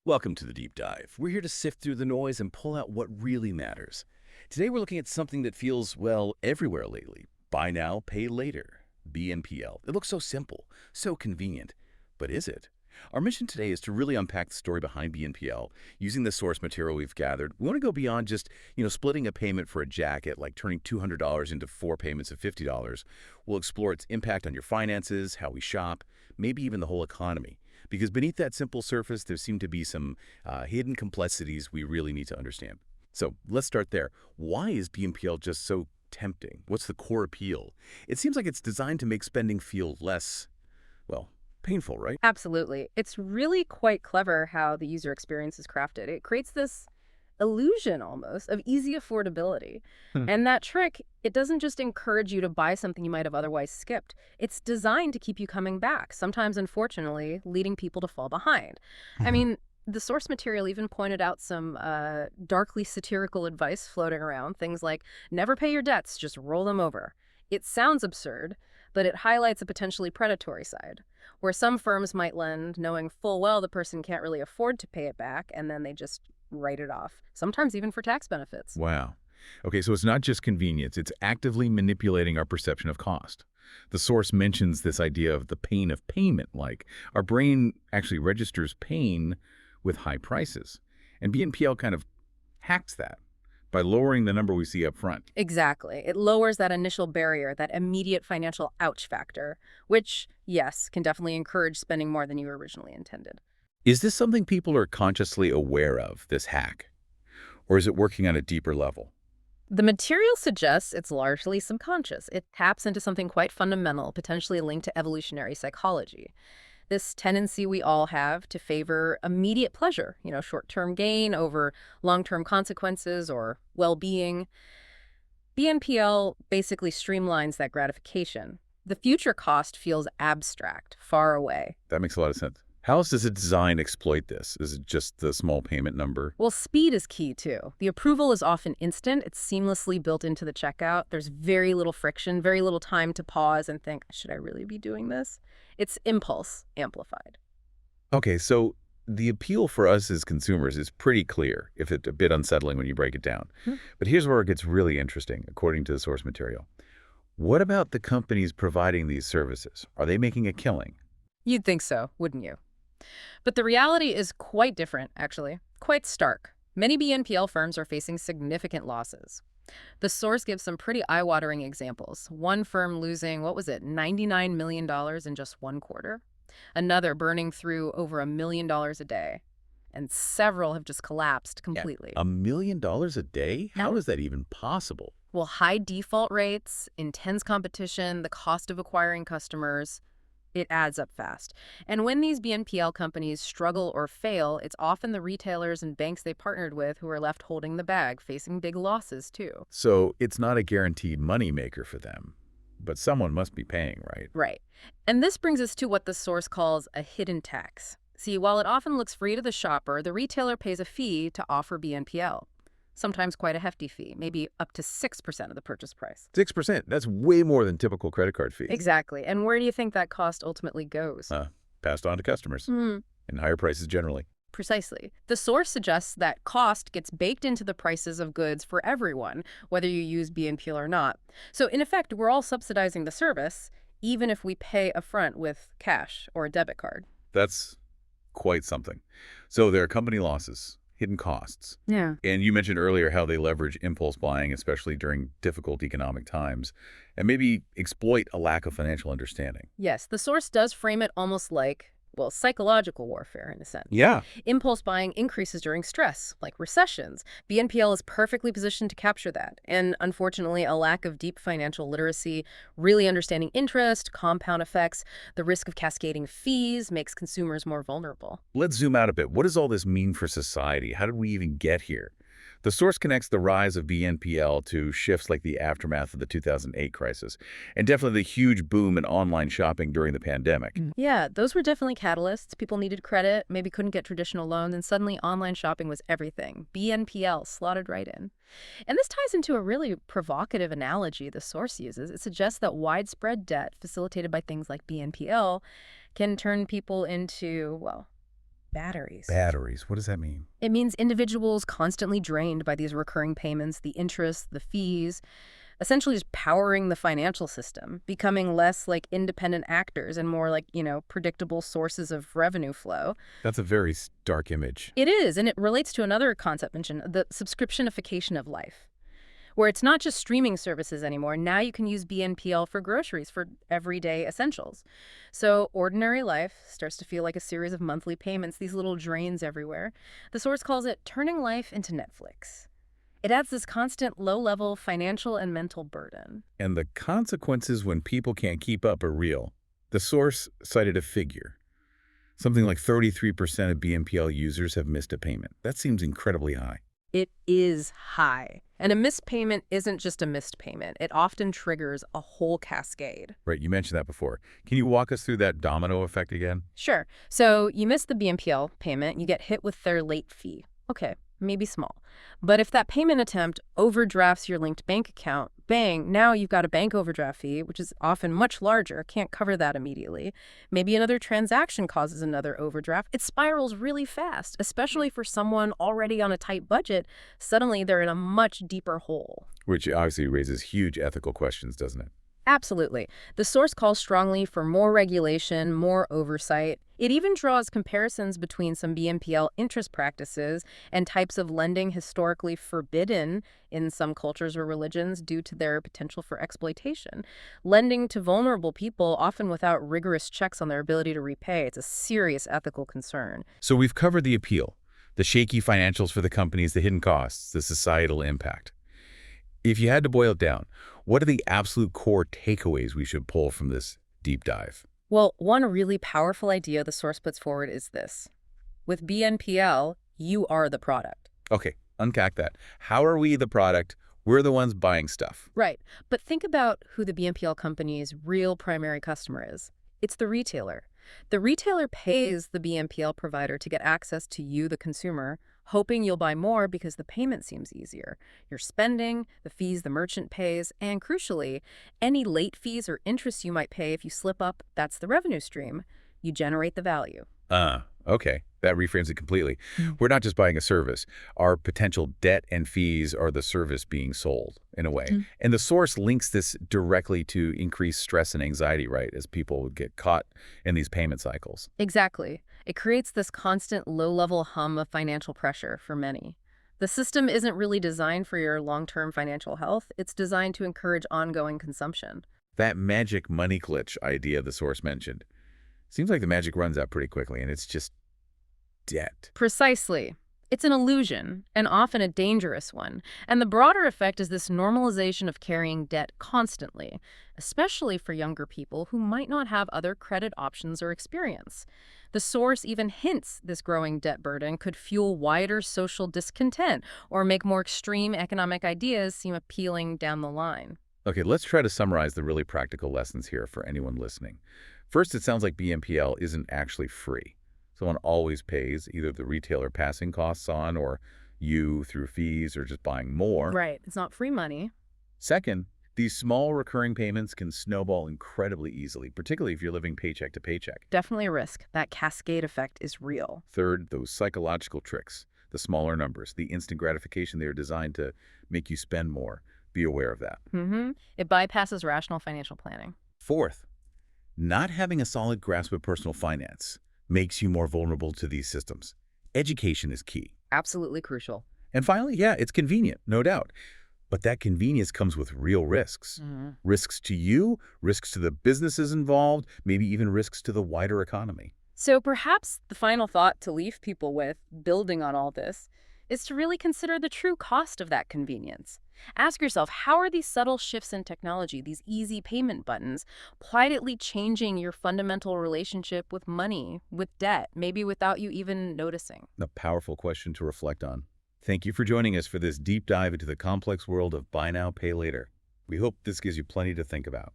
Welcome to the Deep Dive. We're here to sift through the noise and pull out what really matters. Today we're looking at something that feels, well, everywhere lately. Buy now, pay later. BNPL. It looks so simple, so convenient. But is it? Our mission today is to really unpack the story behind BNPL. Using the source material we've gathered, we want to go beyond just, splitting a payment for a jacket, like turning $200 into 4 payments of $50. We'll explore its impact on your finances, how we shop, maybe even the whole economy. Because beneath that simple surface, there seem to be some hidden complexities we really need to understand. So let's start there. Why is BNPL just so tempting? What's the core appeal? It seems like it's designed to make spending feel less, well, painful, right? Absolutely. It's really quite clever how the user experience is crafted. It creates this illusion almost of easy affordability. Hmm. And that trick, it doesn't just encourage you to buy something you might have otherwise skipped. It's designed to keep you coming back, sometimes, unfortunately, leading people to fall behind. I mean, the source material even pointed out some darkly satirical advice floating around, things like, never pay your debts, just roll them over. It sounds absurd, but it highlights a potentially predatory side, where some firms might lend knowing full well the person can't really afford to pay it back, and then they just write it off, sometimes even for tax benefits. Wow. Okay, so it's not just convenience, it's actively manipulating our perception of cost. The source mentions this idea of the pain of payment, like our brain actually registers pain with high prices. And BNPL kind of hacks that by lowering the number we see up front. Exactly. It lowers that initial barrier, that immediate financial ouch factor, which, yes, can definitely encourage spending more than you originally intended. Is this something people are consciously aware of, this hack? Or is it working on a deeper level? The material suggests it's largely subconscious. It taps into something quite fundamental, potentially linked to evolutionary psychology. This tendency we all have to favor immediate pleasure, short-term gain over long-term consequences or well-being. BNPL basically streamlines that gratification. The future cost feels abstract, far away. That makes a lot of sense. How else does a design exploit this? Is it just the small payment number? Well, speed is key, too. The approval is often instant. It's seamlessly built into the checkout. There's very little friction, very little time to pause and think, should I really be doing this? It's impulse amplified. Okay, so the appeal for us as consumers is pretty clear, if it's a bit unsettling when you break it down. Hmm. But here's where it gets really interesting, according to the source material. What about the companies providing these services? Are they making a killing? You'd think so, wouldn't you? But the reality is quite different, actually. Quite stark. Many BNPL firms are facing significant losses. The source gives some pretty eye-watering examples. One firm losing, $99 million in just one quarter. Another burning through over $1 million a day. And several have just collapsed completely. $1 million a day? How Yeah. is that even possible? Well, high default rates, intense competition, the cost of acquiring customers, it adds up fast. And when these BNPL companies struggle or fail, it's often the retailers and banks they partnered with who are left holding the bag, facing big losses too. So it's not a guaranteed moneymaker for them, but someone must be paying, right? Right. And this brings us to what the source calls a hidden tax. See, while it often looks free to the shopper, the retailer pays a fee to offer BNPL. Sometimes quite a hefty fee, maybe up to 6% of the purchase price. 6%, that's way more than typical credit card fees. Exactly. And where do you think that cost ultimately goes? Passed on to customers, and higher prices generally. Precisely. The source suggests that cost gets baked into the prices of goods for everyone, whether you use BNPL or not. So in effect, we're all subsidizing the service, even if we pay upfront with cash or a debit card. That's quite something. So there are company losses, hidden costs. Yeah. And you mentioned earlier how they leverage impulse buying, especially during difficult economic times, and maybe exploit a lack of financial understanding. Yes, the source does frame it almost like, well, psychological warfare in a sense. Yeah. Impulse buying increases during stress, like recessions. BNPL is perfectly positioned to capture that. And unfortunately, a lack of deep financial literacy, really understanding interest, compound effects, the risk of cascading fees makes consumers more vulnerable. Let's zoom out a bit. What does all this mean for society? How did we even get here? The source connects the rise of BNPL to shifts like the aftermath of the 2008 crisis, and definitely the huge boom in online shopping during the pandemic. Yeah, those were definitely catalysts. People needed credit, maybe couldn't get traditional loans, and suddenly online shopping was everything. BNPL slotted right in. And this ties into a really provocative analogy the source uses. It suggests that widespread debt facilitated by things like BNPL can turn people into, well, Batteries. Batteries. What does that mean? It means individuals constantly drained by these recurring payments, the interest, the fees, essentially just powering the financial system, becoming less like independent actors and more like, predictable sources of revenue flow. That's a very stark image. It is, and it relates to another concept mentioned, the subscriptionification of life, where it's not just streaming services anymore. Now you can use BNPL for groceries, for everyday essentials. So ordinary life starts to feel like a series of monthly payments, these little drains everywhere. The source calls it turning life into Netflix. It adds this constant low-level financial and mental burden. And the consequences when people can't keep up are real. The source cited a figure. Something like 33% of BNPL users have missed a payment. That seems incredibly high. It is high. And a missed payment isn't just a missed payment. It often triggers a whole cascade. Right, you mentioned that before. Can you walk us through that domino effect again? Sure. So you miss the BNPL payment, you get hit with their late fee. Okay, maybe small. But if that payment attempt overdrafts your linked bank account, bang, now you've got a bank overdraft fee, which is often much larger, can't cover that immediately. Maybe another transaction causes another overdraft. It spirals really fast, especially for someone already on a tight budget. Suddenly, they're in a much deeper hole. Which obviously raises huge ethical questions, doesn't it? Absolutely. The source calls strongly for more regulation, more oversight. It even draws comparisons between some BNPL interest practices and types of lending historically forbidden in some cultures or religions due to their potential for exploitation. Lending to vulnerable people, often without rigorous checks on their ability to repay, it's a serious ethical concern. So we've covered the appeal, the shaky financials for the companies, the hidden costs, the societal impact. If you had to boil it down, what are the absolute core takeaways we should pull from this deep dive? Well, one really powerful idea the source puts forward is this. With BNPL, you are the product. Okay, unpack that. How are we the product? We're the ones buying stuff. Right. But think about who the BNPL company's real primary customer is. It's the retailer. The retailer pays the BNPL provider to get access to you, the consumer, hoping you'll buy more because the payment seems easier. You're spending, the fees the merchant pays, and crucially, any late fees or interest you might pay if you slip up, that's the revenue stream. You generate the value. Okay. That reframes it completely. We're not just buying a service. Our potential debt and fees are the service being sold, in a way. And the source links this directly to increased stress and anxiety, right, as people get caught in these payment cycles. Exactly. It creates this constant low-level hum of financial pressure for many. The system isn't really designed for your long-term financial health. It's designed to encourage ongoing consumption. That magic money glitch idea the source mentioned. Seems like the magic runs out pretty quickly, and it's just debt. Precisely. It's an illusion, and often a dangerous one. And the broader effect is this normalization of carrying debt constantly, especially for younger people who might not have other credit options or experience. The source even hints this growing debt burden could fuel wider social discontent or make more extreme economic ideas seem appealing down the line. Okay, let's try to summarize the really practical lessons here for anyone listening. First, it sounds like BNPL isn't actually free. Someone always pays, either the retailer passing costs on or you through fees or just buying more. Right. It's not free money. Second, these small recurring payments can snowball incredibly easily, particularly if you're living paycheck to paycheck. Definitely a risk. That cascade effect is real. Third, those psychological tricks, the smaller numbers, the instant gratification, they're designed to make you spend more. Be aware of that. It bypasses rational financial planning. Fourth, not having a solid grasp of personal finance makes you more vulnerable to these systems. Education is key. Absolutely crucial. And finally, yeah, it's convenient, no doubt. But that convenience comes with real risks. Risks to you, risks to the businesses involved, maybe even risks to the wider economy. So perhaps the final thought to leave people with, building on all this, is to really consider the true cost of that convenience. Ask yourself, how are these subtle shifts in technology, these easy payment buttons, quietly changing your fundamental relationship with money, with debt, maybe without you even noticing? A powerful question to reflect on. Thank you for joining us for this deep dive into the complex world of buy now, pay later. We hope this gives you plenty to think about.